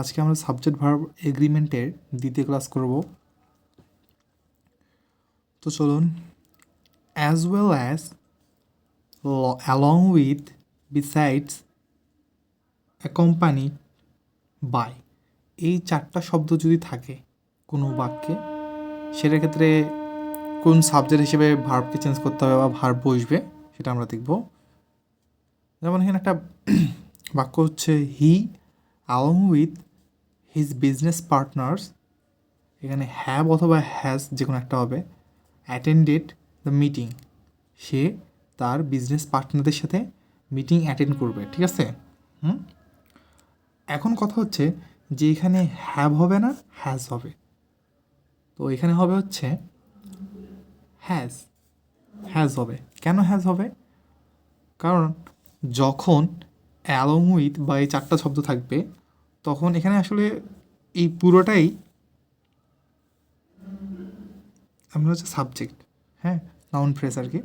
আজকে আমরা subject verb এগ্রিমেন্টের দ্বিতীয় ক্লাস করব। তো চলুন। As well as, along with, besides, accompany, by, এই চারটা শব্দ যদি থাকে কোনো বাক্যে, সেটার ক্ষেত্রে কোন সাবজেক্ট হিসেবে ভার্বকে চেঞ্জ করতে হবে বা ভার্ব বসবে সেটা আমরা দেখব। যেমন এখানে একটা বাক্য হচ্ছে he along with his business partners, এখানে হ্যাভ অথবা হ্যাজ যে কোনো একটা হবে, অ্যাটেন্ডেড দ্য মিটিং, সে তার বিজনেস পার্টনারদের সাথে মিটিং অ্যাটেন্ড করবে। ঠিক আছে। এখন কথা হচ্ছে যে এখানে হ্যাভ হবে না, হ্যাজ হবে। তো এখানে হবে হচ্ছে হ্যাজ, হ্যাজ হবে। কেন হ্যাজ হবে? কারণ যখন অ্যালং উইথ বা এই চারটা শব্দ থাকবে তখন এখানে আসলে এই পুরোটাই আমরা হচ্ছে সাবজেক্ট, হ্যাঁ, নাউন ফ্রেজ আর কি।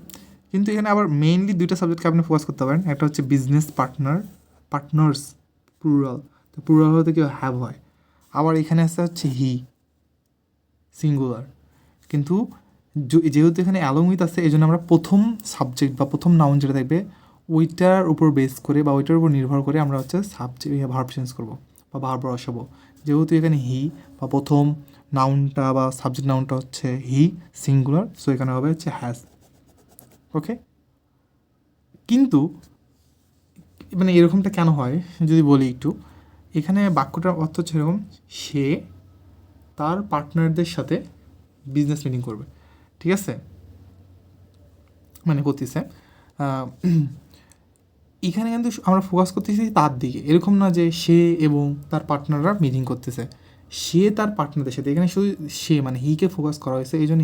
কিন্তু এখানে আবার মেইনলি দুইটা সাবজেক্টকে আপনি ফোকাস করতে পারেন। একটা হচ্ছে বিজনেস পার্টনার্স প্লুরাল, তো প্লুরাল হতে কি হ্যাভ হয়। আবার এখানে আসতে হচ্ছে হি, সিঙ্গুলার। কিন্তু যেহেতু এখানে অ্যালং উইথ আছে, এই জন্য আমরা প্রথম সাবজেক্ট বা প্রথম নাউন যেটা থাকবে ওইটার উপর বেস করে বা ওইটার উপর নির্ভর করে আমরা হচ্ছে সাবজেক্ট ভার্ব চেঞ্জ করবো বা ভার্ব বসাবো। যেহেতু এখানে হি বা প্রথম নাউনটা বা সাবজেক্ট নাউনটা হচ্ছে হি, সিঙ্গুলার, সো এখানে হবে হচ্ছে হ্যাজ। ওকে। কিন্তু মানে এরকমটা কেন হয় যদি বলি একটু, এখানে বাক্যটার অর্থ হচ্ছে এরকম, সে তার পার্টনারদের সাথে বিজনেস মিটিং করবে। ঠিক আছে, মানে করতেছে। এখানে কিন্তু আমরা ফোকাস করতেছি তার দিকে, এরকম না যে সে এবং তার পার্টনাররা মিটিং করতেছে। সে তার পার্টনারদের সাথে, এখানে শুধু সে মানে হিকে ফোকাস করা হয়েছে, এই জন্য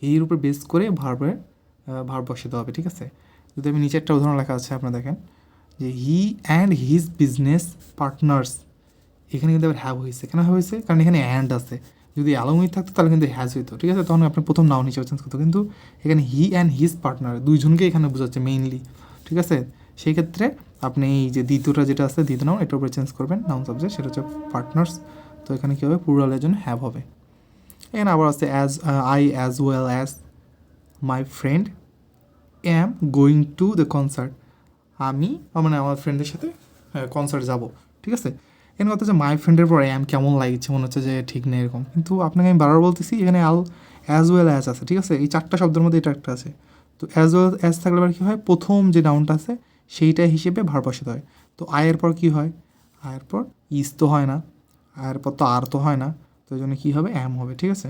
হির উপর বেস করে ভার্ব বসাতে হবে। ঠিক আছে। যদি আমি নিচে একটা উদাহরণ লেখা আছে আপনারা দেখেন যে he and his business partners, এখানে কিন্তু আবার হ্যাভ হয়েছে। কেন হয়েছে? কারণ এখানে অ্যান্ড আছে। যদি অ্যালং উইথ থাকতো তাহলে কিন্তু হ্যাজ হইতো। ঠিক আছে, তখন আপনি প্রথম নাউন হিসেবে চেঞ্জ করতো। কিন্তু এখানে হি অ্যান্ড হিজ পার্টনার দুইজনকে এখানে বোঝাচ্ছে মেইনলি। ঠিক আছে, সেই ক্ষেত্রে আপনি এই যে দ্বিতীয়টা যেটা আছে, দ্বিতীয় নাউন, এটার উপরে চেঞ্জ করবেন নাউন সাবজেক্ট, সেটা হচ্ছে পার্টনার্স। তো এখানে কী হবে? প্লুরালের জন্য হ্যাভ হবে। এখানে আবার আছে I as well as my friend am going to the concert, আমি মানে আমার ফ্রেন্ডের সাথে কনসার্ট যাব। ঠিক আছে, এখানে কথা হচ্ছে মাই ফ্রেন্ডের পরে অ্যাম কেমন লাগছে, মনে হচ্ছে যে ঠিক নেই এরকম। কিন্তু আপনাকে আমি বারবার বলতেছি এখানে অ্যাজ ওয়েল অ্যাজ আছে। ঠিক আছে, এই চারটা শব্দের মধ্যে এটা একটা আছে। তো অ্যাজ ওয়েল অ্যাজ থাকলে আবার কী হয়, প্রথম যে নাউনটা আছে সেইটা হিসেবে ভার বসাতে হয়। তো আয়ের পর কী হয়? আয়ের পর ইজ তো হয় না, আয়ের পর তো আর তো হয় না, তো এই জন্য কী হবে? অ্যাম হবে। ঠিক আছে,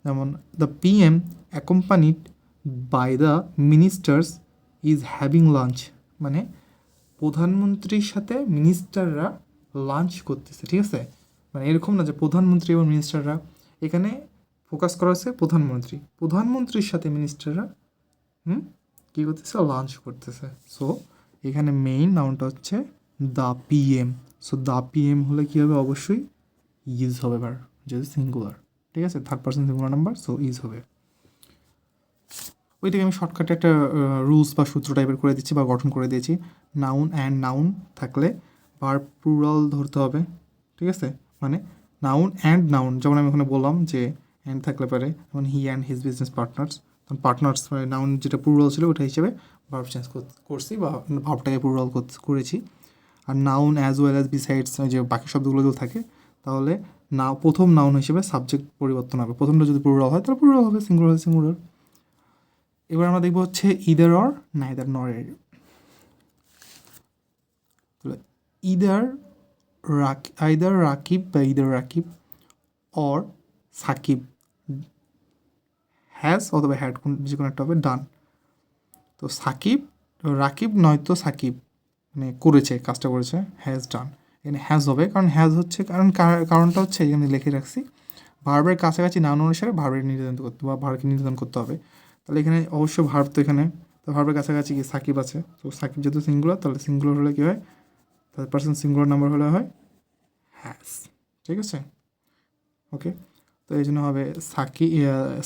যেমন the PM accompanied by the ministers is having lunch, মানে প্রধানমন্ত্রীর সাথে মিনিস্টাররা লাঞ্চ করতেছে। ঠিক আছে, মানে এরকম না যে প্রধানমন্ত্রী এবং মিনিস্টাররা, এখানে ফোকাস করা হচ্ছে প্রধানমন্ত্রীর সাথে মিনিস্টাররা কী করতেছে? লাঞ্চ করতেছে। সো এখানে মেইন নাউনটা হচ্ছে the PM. So the PM হলে কী হবে? অবশ্যই ইজ হবে, এবার যেহেতু সিঙ্গুলার। ঠিক আছে, third person singular number, so is হবে। ওইটাকে আমি শর্টকাটে একটা রুলস বা সূত্র টাইপের করে দিচ্ছি বা গঠন করে দিয়েছি। নাউন অ্যান্ড নাউন থাকলে ভার্ব প্লুরাল ধরতে হবে। ঠিক আছে, মানে নাউন অ্যান্ড নাউন, যেমন আমি ওখানে বললাম যে অ্যান্ড থাকলে পারে, যেমন he and his business partners, তখন পার্টনার্স মানে নাউন যেটা প্লুরাল ছিল ওটা হিসেবে ভার্ব চেঞ্জ করছি বা ভার্বটাকে প্লুরাল করেছি। আর noun as well as besides, যে বাকি শব্দগুলো যদি থাকে তাহলে প্রথম নাউন হিসেবে সাবজেক্ট পরিবর্তন হবে। প্রথমটা যদি প্লুরাল হয় তাহলে প্লুরাল হবে, সিঙ্গুলার হলে সিঙ্গুলার। এবার আমরা দেখবো হচ্ছে ইদার অর, নাইদার নর এর। আইদার রাকিব বা either Rakib or Sakib has অথবা হ্যাড, যে কোনো একটা হবে ডান। তো রাকিব নয়তো সাকিব মানে করেছে, কাজটা করেছে, হ্যাজ ডান। এখানে হ্যাজ হবে, কারণ হ্যাজ হচ্ছে কারণটা হচ্ছে এখানে লিখে রাখছি ভার্বের কাছাকাছি নাউন অনুসারে ভার্বের নির্ধারণ করতে বা ভার্বকে নির্ধারণ করতে হবে। তাহলে এখানে অবশ্য ভার্ব, তো এখানে তো ভার্বের কাছাকাছি কি সাকিব আছে, তো সাকিব যেহেতু সিঙ্গুলার, তাহলে সিঙ্গুলার হলে কী হয়? থার্ড পার্সন সিঙ্গুলার নাম্বার হলে হয় হ্যাজ। ঠিক আছে, ওকে। তো এই জন্য হবে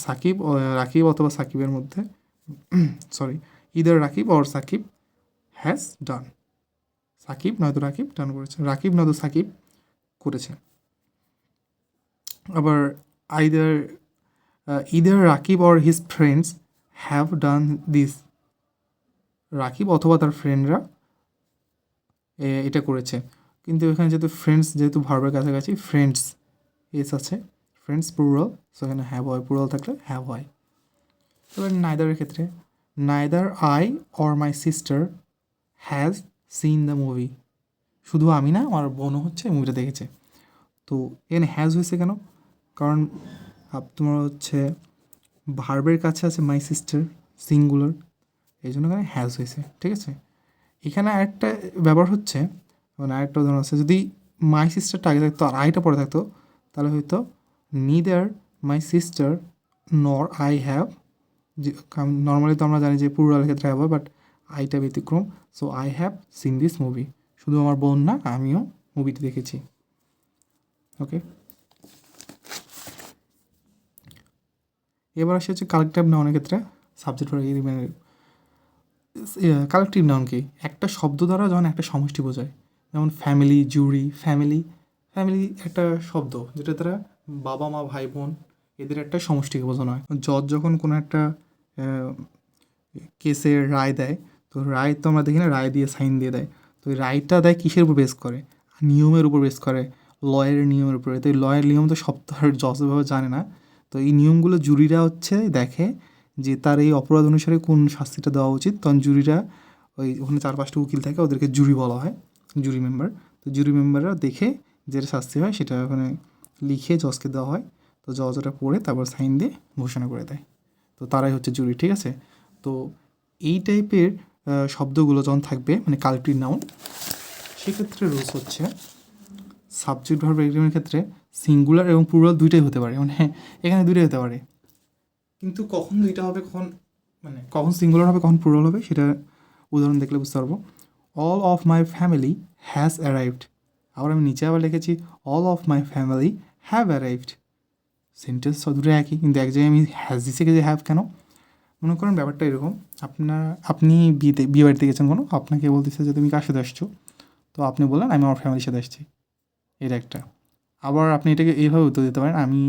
সাকিব রাকিব অথবা সাকিবের মধ্যে sorry either Rakib or Sakib has done. Sakib নয়তো রাকিব ডান করেছে, রাকিব নয়তো সাকিব করেছে। আবার either Rakib or his friends have done this, Rakib অথবা তার ফ্রেন্ডরা এটা করেছে। কিন্তু এখানে যেহেতু ভার্বের কাছাকাছি ফ্রেন্ডস এস আছে, ফ্রেন্ডস প্লুরাল, সো এখানে হ্যাভ হয়, প্লুরাল থাকলে হ্যাভ হয়। এবার নাইদারের ক্ষেত্রে neither I or my sister has seen the movie, শুধু আমি না আমার বোনও হচ্ছে মুভিটা দেখেছে। তো এখানে হ্যাজ হয়েছে কেন? কারণ তোমার হচ্ছে ভার্বের কাছে আছে মাই সিস্টার সিঙ্গুলার, এই জন্য এখানে হ্যাজ হয়েছে, ঠিক আছে। এখানে আরেকটা ব্যাপার হচ্ছে, মানে আরেকটা উদাহরণ আছে, যদি মাই সিস্টারটা আগে থাকতো আর আইটা পরে থাকতো তাহলে হয়তো নিদার মাই সিস্টার নর আই হ্যাভ, নর্মালি তো আমরা জানি যে প্লুরালের ক্ষেত্রে হ্যাভ হয়, বাট আইটা ব্যতিক্রম, so I have seen this movie, শুধু আমার বোন না আমিও মুভিটি দেখেছি। ওকে, এবার আসে হচ্ছে কালেকটিভ নাউনের ক্ষেত্রে সাবজেক্ট মানে কালেকটিভ নাউন কি? একটা শব্দ দ্বারা যখন একটা সমষ্টি বোঝায়, যেমন ফ্যামিলি, জুরি, ফ্যামিলি একটা শব্দ যেটা দ্বারা বাবা মা ভাই বোন এদের একটা সমষ্টিকে বোঝানো হয়। জজ যখন কোনো একটা কেসের রায় দেয়, তো রায় তো আমরা দেখি না, রায় দিয়ে সাইন দিয়ে দেয়, তো এই রায়টা দেয় কিসের উপর বেস করে? নিয়মের উপর বেস করে, লয়ের নিয়মের উপরে। তো এই লয়ের নিয়ম তো সব তো আর জজভাবে জানে না, তো এই নিয়মগুলো জুরিরা হচ্ছে দেখে যে তার এই অপরাধ অনুসারে কোন শাস্তিটা দেওয়া উচিত, তখন জুরিরা ওখানে 4-5টা উকিল থাকে, ওদেরকে জুরি বলা হয়, জুরি মেম্বার। তো জুরি মেম্বাররা দেখে যেটা শাস্তি হয় সেটা ওখানে লিখে জজকে দেওয়া হয়, তো জজ ওটা পড়ে তারপর সাইন দিয়ে ঘোষণা করে দেয়, তো তারাই হচ্ছে জুরি, ঠিক আছে। তো এই টাইপের শব্দগুলো যখন থাকবে মানে কালেকটিভ নাউন, সেক্ষেত্রে রুলস হচ্ছে সাবজেক্ট ভার্ব এগ্রিমেন্টের ক্ষেত্রে সিঙ্গুলার এবং প্লুরাল দুইটাই হতে পারে, মানে এখানে দুইটাই হতে পারে, কিন্তু কখন দুইটা হবে, কখন সিঙ্গুলার হবে কখন প্লুরাল হবে সেটা উদাহরণ দেখলে বুঝতে পারবো। All of my family has arrived, আবার আমি নিচে আবার লিখেছি all of my family have arrived, sentence দুটো একই, কিন্তু এক জায়গায় আমি হ্যাজ দিছে যে হ্যাভ কেন? মনে করেন ব্যাপারটা এরকম, আপনি বিয়ে বাড়িতে গেছেন কোনো, আপনাকে বলতেছে যে তুমি কার সাথে আসছো, তো আপনি বললেন আমি আমার ফ্যামিলির সাথে আসছি, এটা একটা। আবার আপনি এটাকে এইভাবে উত্তর দিতে পারেন, আমি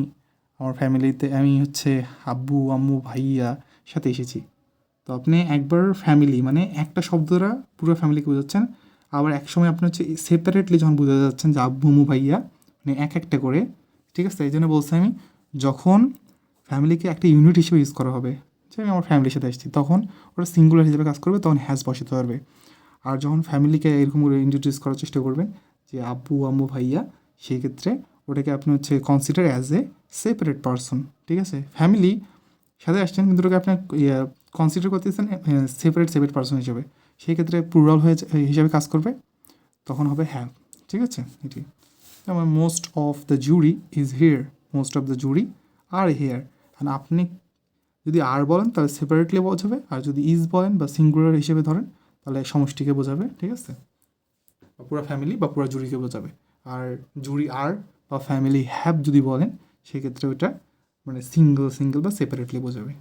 আমার ফ্যামিলিতে আমি হচ্ছে আব্বু আম্মু ভাইয়া সাথে এসেছি। তো আপনি একবার ফ্যামিলি মানে একটা শব্দ দ্বারা পুরো ফ্যামিলিকে বোঝাচ্ছেন, আবার এক সময় আপনি হচ্ছে সেপারেটলি যখন বোঝাতে যাচ্ছেন যে আব্বু আম্মু ভাইয়া, মানে এক একটা করে, ঠিক আছে। এই জন্য বলছি আমি, যখন ফ্যামিলিকে একটা ইউনিট হিসেবে ইউজ করা হবে, যে আমি আমার ফ্যামিলির সাথে এসেছি, তখন ওটা সিঙ্গুলার হিসেবে কাজ করবে, তখন হ্যাজ বসাতে পারবে। আর যখন ফ্যামিলিকে এরকম করে ইন্ট্রোডিউস করার চেষ্টা করবেন যে আব্বু আম্মু ভাইয়া, সেই ক্ষেত্রে ওটাকে আপনি হচ্ছে consider as a separate person, ঠিক আছে। ফ্যামিলি সাথে আসছেন কিন্তু ওটাকে আপনার কনসিডার করতেছেন সেপারেট পারসন হিসেবে, সেই ক্ষেত্রে প্লুরাল হিসেবে কাজ করবে, তখন হবে হ্যাভ, ঠিক আছে। এটি যেমন most of the jury is here, most of the jury are here, আর আপনি যদি আর বলেন তাহলে সেপারেটলি বোঝাবে, আর যদি ইজ বলেন বা সিঙ্গুলার হিসেবে ধরেন তাহলে সমষ্টিকে বোঝাবে, ঠিক আছে, বা পুরো ফ্যামিলি বা পুরো জুরিকে বোঝাবে। আর জুরি আর বা ফ্যামিলি হ্যাভ যদি বলেন সেক্ষেত্রে ওইটা মানে সিঙ্গল বা সেপারেটলি বোঝাবে।